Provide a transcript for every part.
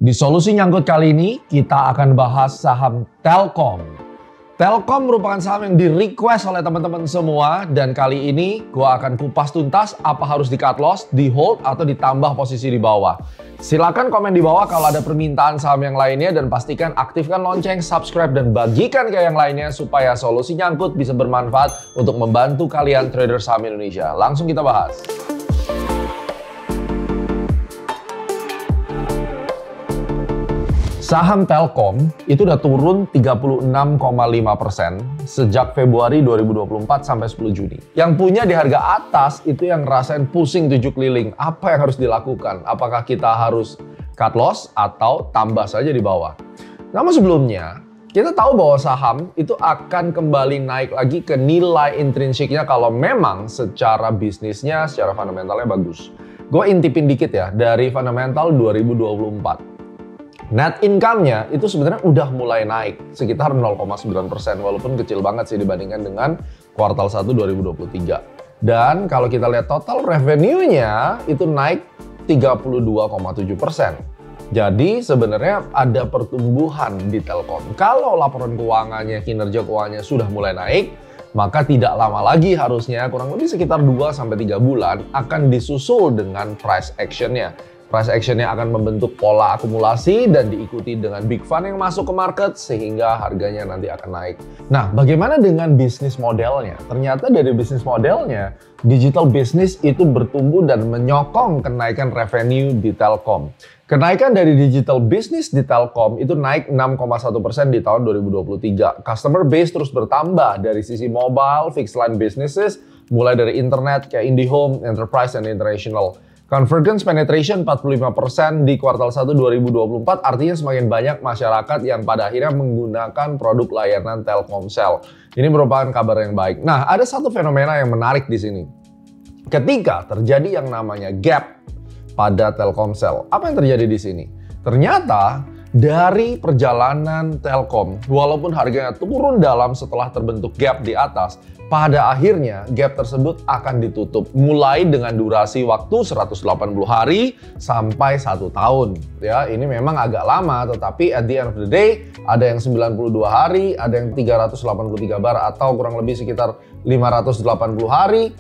Di Solusi Nyangkut kali ini, kita akan bahas saham Telkom. Telkom merupakan saham yang di-request oleh teman-teman semua, dan kali ini gue akan kupas tuntas apa harus di-cut loss, di-hold, atau ditambah posisi di bawah. Silakan komen di bawah kalau ada permintaan saham yang lainnya, dan pastikan aktifkan lonceng, subscribe, dan bagikan ke yang lainnya supaya Solusi Nyangkut bisa bermanfaat untuk membantu kalian trader saham Indonesia. Langsung kita bahas. Saham Telkom itu udah turun 36,5% sejak Februari 2024 sampai 10 Juni. Yang punya di harga atas itu yang ngerasain pusing 7 keliling. Apa yang harus dilakukan? Apakah kita harus cut loss atau tambah saja di bawah? Namun sebelumnya, kita tahu bahwa saham itu akan kembali naik lagi ke nilai intrinsiknya kalau memang secara bisnisnya, secara fundamentalnya bagus. Gue intipin dikit ya dari fundamental 2024. Net income-nya itu sebenarnya udah mulai naik sekitar 0,9%, walaupun kecil banget sih dibandingkan dengan kuartal 1 2023. Dan kalau kita lihat total revenue-nya itu naik 32,7%. Jadi sebenarnya ada pertumbuhan di Telkom. Kalau laporan keuangannya, kinerja keuangannya sudah mulai naik, maka tidak lama lagi harusnya kurang lebih sekitar 2-3 bulan akan disusul dengan price action-nya. Price action-nya akan membentuk pola akumulasi dan diikuti dengan big fund yang masuk ke market sehingga harganya nanti akan naik. Nah, bagaimana dengan bisnis modelnya? Ternyata dari bisnis modelnya, digital business itu bertumbuh dan menyokong kenaikan revenue di Telkom. Kenaikan dari digital business di Telkom itu naik 6,1% di tahun 2023. Customer base terus bertambah dari sisi mobile, fixed line businesses, mulai dari internet kayak IndiHome, enterprise, dan international. Convergence penetration 45% di kuartal 1 2024, artinya semakin banyak masyarakat yang pada akhirnya menggunakan produk layanan Telkomsel. Ini merupakan kabar yang baik. Nah, ada satu fenomena yang menarik di sini. Ketika terjadi yang namanya gap pada Telkomsel, apa yang terjadi di sini? Ternyata dari perjalanan Telkom, walaupun harganya turun dalam setelah terbentuk gap di atas, pada akhirnya gap tersebut akan ditutup mulai dengan durasi waktu 180 hari sampai 1 tahun. Ya, ini memang agak lama, tetapi at the end of the day ada yang 92 hari, ada yang 383 bar atau kurang lebih sekitar 580 hari.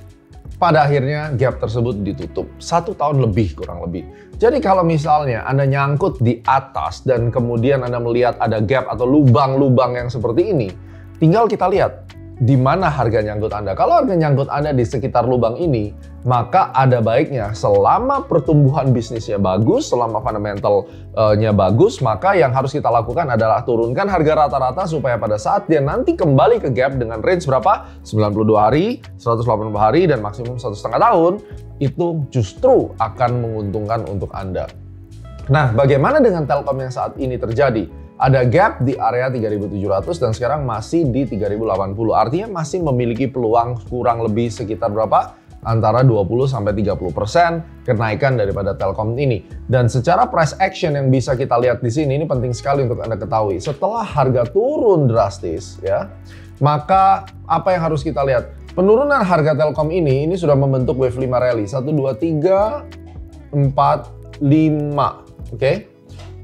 Pada akhirnya gap tersebut ditutup 1 tahun lebih kurang lebih. Jadi kalau misalnya Anda nyangkut di atas dan kemudian Anda melihat ada gap atau lubang-lubang yang seperti ini, tinggal kita lihat di mana harga nyangkut Anda. Kalau harga nyangkut Anda di sekitar lubang ini, maka ada baiknya selama pertumbuhan bisnisnya bagus, selama fundamentalnya bagus, maka yang harus kita lakukan adalah turunkan harga rata-rata supaya pada saat dia nanti kembali ke gap dengan range berapa? 92 hari, 180 hari, dan maksimum 1,5 tahun, itu justru akan menguntungkan untuk Anda. Nah, bagaimana dengan Telkom yang saat ini terjadi? Ada gap di area 3.700 dan sekarang masih di 3.080. Artinya masih memiliki peluang kurang lebih sekitar berapa? Antara 20-30% kenaikan daripada Telkom ini. Dan secara price action yang bisa kita lihat di sini, ini penting sekali untuk Anda ketahui. Setelah harga turun drastis, ya, maka apa yang harus kita lihat? Penurunan harga Telkom ini sudah membentuk wave 5 rally. 1, 2, 3, 4, 5. Oke?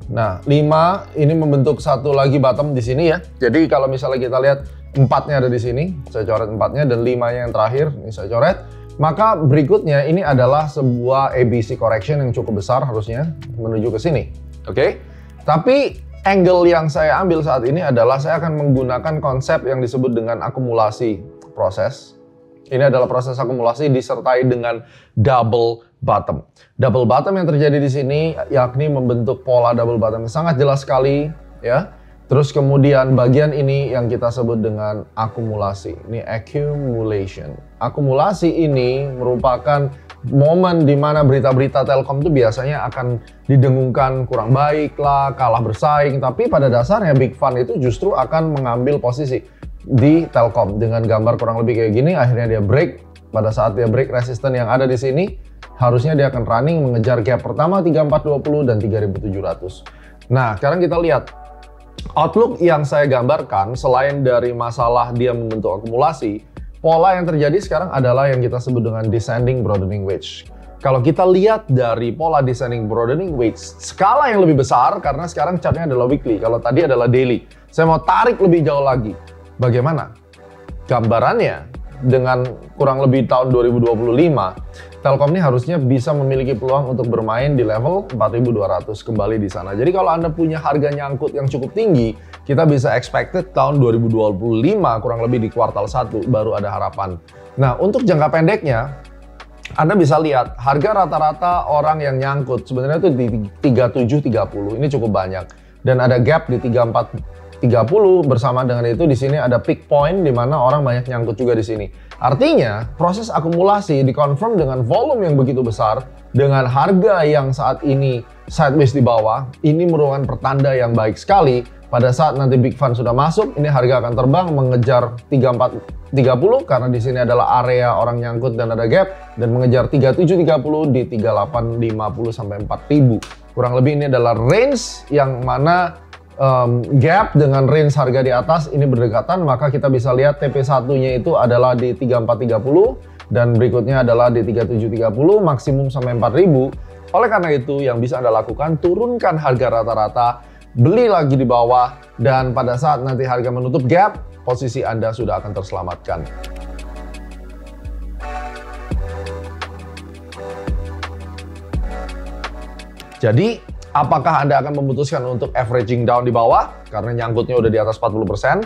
Nah, 5 ini membentuk satu lagi bottom di sini ya. Jadi kalau misalnya kita lihat 4-nya ada di sini, saya coret 4-nya, dan 5-nya yang terakhir, ini saya coret. Maka berikutnya ini adalah sebuah ABC correction yang cukup besar harusnya menuju ke sini. Oke? Tapi angle yang saya ambil saat ini adalah saya akan menggunakan konsep yang disebut dengan akumulasi proses. Ini adalah proses akumulasi disertai dengan double bottom. Double bottom yang terjadi di sini yakni membentuk pola double bottom yang sangat jelas sekali, ya. Terus kemudian bagian ini yang kita sebut dengan akumulasi. Ini accumulation. Akumulasi ini merupakan momen di mana berita-berita Telkom itu biasanya akan didengungkan kurang baik lah, kalah bersaing, tapi pada dasarnya big fund itu justru akan mengambil posisi di Telkom dengan gambar kurang lebih kayak gini. Akhirnya dia break. Pada saat dia break resisten yang ada di sini, harusnya dia akan running mengejar gap pertama 3420 dan 3700. Nah, sekarang kita lihat outlook yang saya gambarkan selain dari masalah dia membentuk akumulasi, pola yang terjadi sekarang adalah yang kita sebut dengan descending broadening wedge. kalau kita lihat dari pola descending broadening wedge, skala yang lebih besar karena sekarang chartnya adalah weekly, kalau tadi adalah daily. Saya mau tarik lebih jauh lagi. Bagaimana? Gambarannya dengan kurang lebih tahun 2025, Telkom ini harusnya bisa memiliki peluang untuk bermain di level 4.200 kembali di sana. Jadi kalau Anda punya harga nyangkut yang cukup tinggi, kita bisa expected tahun 2025 kurang lebih di kuartal 1 baru ada harapan. Nah, untuk jangka pendeknya, Anda bisa lihat harga rata-rata orang yang nyangkut sebenarnya itu di 37.30, ini cukup banyak. Dan ada gap di 34.30, bersama dengan itu di sini ada peak point di mana orang banyak nyangkut juga di sini. Artinya, proses akumulasi dikonfirm dengan volume yang begitu besar dengan harga yang saat ini sideways di bawah. Ini merupakan pertanda yang baik sekali. Pada saat nanti Big Fund sudah masuk, ini harga akan terbang mengejar 34.30 karena di sini adalah area orang nyangkut dan ada gap, dan mengejar 37.30 di 38.50 sampai 4.000. Kurang lebih ini adalah range yang mana gap dengan range harga di atas ini berdekatan, maka kita bisa lihat TP1-nya itu adalah di 34.30 dan berikutnya adalah di 37.30 maksimum sampai 4.000. Oleh karena itu yang bisa Anda lakukan, turunkan harga rata-rata, beli lagi di bawah, dan pada saat nanti harga menutup gap, posisi Anda sudah akan terselamatkan. Jadi, apakah Anda akan memutuskan untuk averaging down di bawah karena nyangkutnya udah di atas 40%?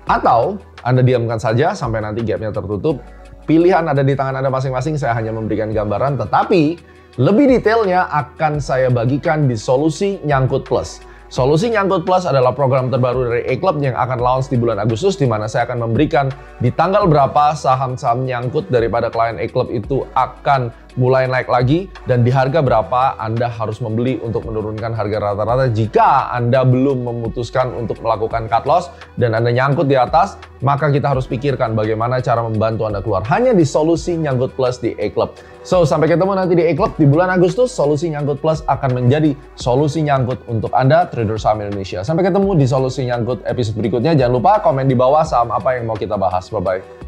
Atau Anda diamkan saja sampai nanti gapnya tertutup? Pilihan ada di tangan Anda masing-masing, saya hanya memberikan gambaran, tetapi lebih detailnya akan saya bagikan di Solusi Nyangkut Plus. Solusi Nyangkut Plus adalah program terbaru dari A-Club yang akan launch di bulan Agustus, di mana saya akan memberikan di tanggal berapa saham-saham nyangkut daripada klien A-Club itu akan mulai naik lagi, dan di harga berapa Anda harus membeli untuk menurunkan harga rata-rata. Jika Anda belum memutuskan untuk melakukan cut loss dan Anda nyangkut di atas, maka kita harus pikirkan bagaimana cara membantu Anda keluar. Hanya di Solusi Nyangkut Plus di A-Club. So, sampai ketemu nanti di A-Club di bulan Agustus. Solusi Nyangkut Plus akan menjadi solusi nyangkut untuk Anda, trader saham Indonesia. Sampai ketemu di Solusi Nyangkut episode berikutnya. Jangan lupa komen di bawah saham apa yang mau kita bahas. Bye-bye.